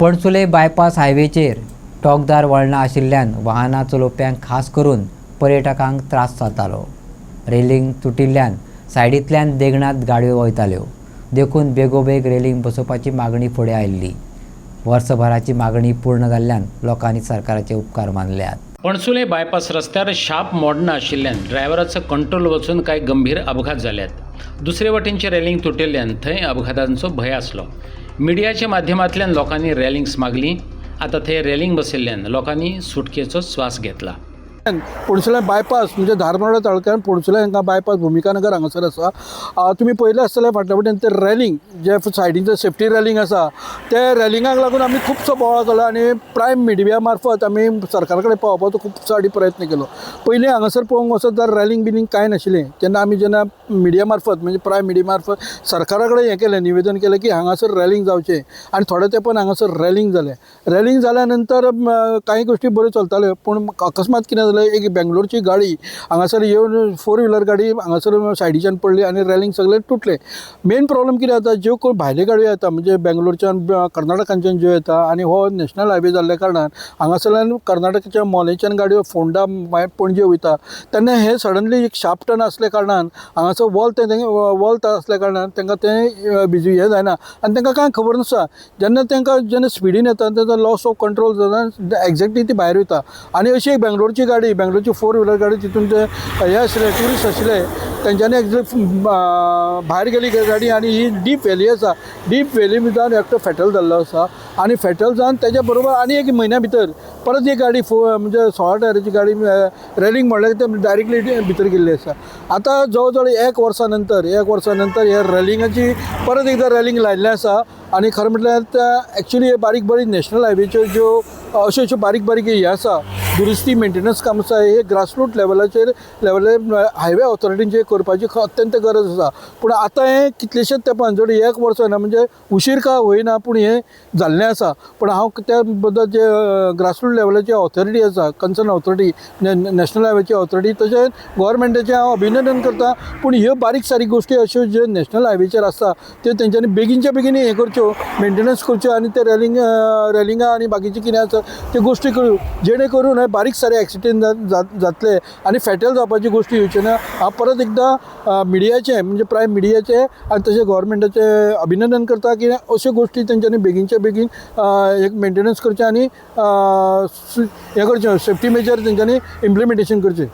पणसुले bypass हायवेचेर टोकदार वळणां आशिल्ल्यान वाहनां चलोवप्यांक खास करून पर्यटकांक त्रास जातालो। रेलिंग तुटिल्ल्यान सायडींतल्यान देगणांत गाडयो वयताल्यो, देखून बेगोबेग रेलिंग बसोवपाची मागणी फुडें आयिल्ली। वर्सभराची मागणी पूर्ण जाल्ल्यान लोकांनी सरकाराचे उपकार मानल्यात। पणसुले बायपास रस्त्यार शार्प मोडणां आशिल्ल्यान ड्रायव्हराचो कंट्रोल वचून कांय गंभीर अपघात जाल्यात। दुसरे वटेनचे रेलिंग तुटिल्ल्यान थंय अपघातांचो भंय आसलो। मिडियाच्या माध्यमांतल्यान लोकांनी रेलिंग्स मागली। आता थंय रेलिंग बसयिल्ल्यान लोकांनी सुटकेचो श्वास घेतला। पणसुले बायपास म्हणजे धारबांदोडा तालुक्यात पणसुले हांगा बायपास भुमिकानगर हांगासर आसा। तुमी पळयलें आसतलें फाटल्या वटेन ते रेलिंग जे सायडीचे सेफ्टी रेलिंग आसा ते रेलिंगाक लागून आमी खुबसो बोवाळ केलो आनी प्रायम मिडिया मार्फत आमी सरकारा कडेन पावोवपाचो खूब प्रयत्न केलो। पयलीं हांगासर पळोवंक वचत जाल्यार रेलिंग बिलिंग कांय नाशिल्लें। जेन्ना मिडिया मार्फत म्हणजे प्रायम मिडिया मार्फत सरकारा कडेन हें केलें, निवेदन केलें की हांगासर रेलिंग जावचें आनी थोडे तेंपान हांगासर रेलिंग जालें। रेलिंग जाल्या नंतर कांय गोश्टी बऱ्यो चलताल्यो, पूण अकस्मात कितें एक बेंगलोरची गाडी हांगासर येवन 4 व्हिलर गाडी हांगासर सायडीच्यान पडली आनी रेलिंग सगळें तुटलें। मेन प्रॉब्लम कितें जाता, ज्यो कोण भायल्यो गाडयो येता म्हणजे बेंगलोरच्यान कर्नाटकांच्यान ज्यो येता आनी हो नॅशनल हायवे जाल्ल्या कारणान हांगासरल्यान कर्नाटकाच्या मोलेच्यान गाडयो फोंडा पणजे वयता तेन्ना हे सडनली एक शार्प टर्न आसल्या कारणान हांगासर वॉल आसल्या कारणान तांकां तें हें जायना आनी तांकां कांय खबर नासता। जेन्ना स्पिडीन येता तेन्ना लॉस ऑफ कंट्रोल जाता, एक्झॅक्टली ती भायर वयता आनी अशी एक बेंगलोरची गाडी 4 व्हिलर गाडी तितून ते हे आशिल्ले ट्युरिस्ट आशिल्ले तेंच्यांनी एक्झॅक्ट भायर गेली गाडी आनी ही डीप व्हॅली आसा। डीप व्हॅली भितर एकटो फेटल जाल्लो आसा आनी फेटल जावन तेच्या बरोबर आनी एक म्हयन्या भितर परत एक गाडी म्हणजे 16 टायराची गाडी रेलिंग म्हणल्यार ते डायरेक्टली भितर गेल्ली आसा। आतां जवळ जवळ एक वर्सा नंतर हे रेलिंगाची परत एकदां रेलिंग लायिल्लें आसा आनी खरें म्हटल्यार एक्चुली बारीक नॅशनल हायवेच्यो ज्यो अश्यो बारीक हे आसा दुरुस्ती मेंटेनन्स काम आसा हे ग्रासरूट लेवलाचेर हायवे ऑथॉरिटींचे करपाची अत्यंत गरज आसा। पूण आतां हे कितलेशेच तेंपान जवळ एक वर्स ना म्हणजे उशीर का होईना पूण हे जाल्लें आसा। पूण हांव त्या बद्दल जे ग्रासरूट लेवलाची ऑथॉरिटी आसा, कन्सर्न ऑथॉरिटी नॅशनल हायवेची ऑथॉरिटी तशेंच गोवोरमेंटाचें हांव अभिनंदन करता। पूण ह्यो बारीक सारीक गोश्टी अश्यो ज्यो नॅशनल हायवेचेर आसा त्यो तेंच्यांनी बेगीनच्या बेगीन हे करच्यो, मेंटेनन्स करच्यो आनी ते रेलिंगा आनी बाकीचे कितें आसा त्यो गोश्टी करूं जेणे करून बारीक सारे एक्सिडेंट जातले आनी फेटल जावपाची गोश्टी येवच्यो ना। हांव परत एकदां मिडियाचें म्हणजे प्रायम मिडियाचें आनी तशें गोवोरमेंटाचें अभिनंदन करता की अश्यो गोश्टी तेंच्यांनी बेगीनच्या बेगीन एक मेंटेनन्स करचें आनी हे करचें, सेफ्टी मेजर तेंच्यांनी इम्प्लिमेंटेशन करचें।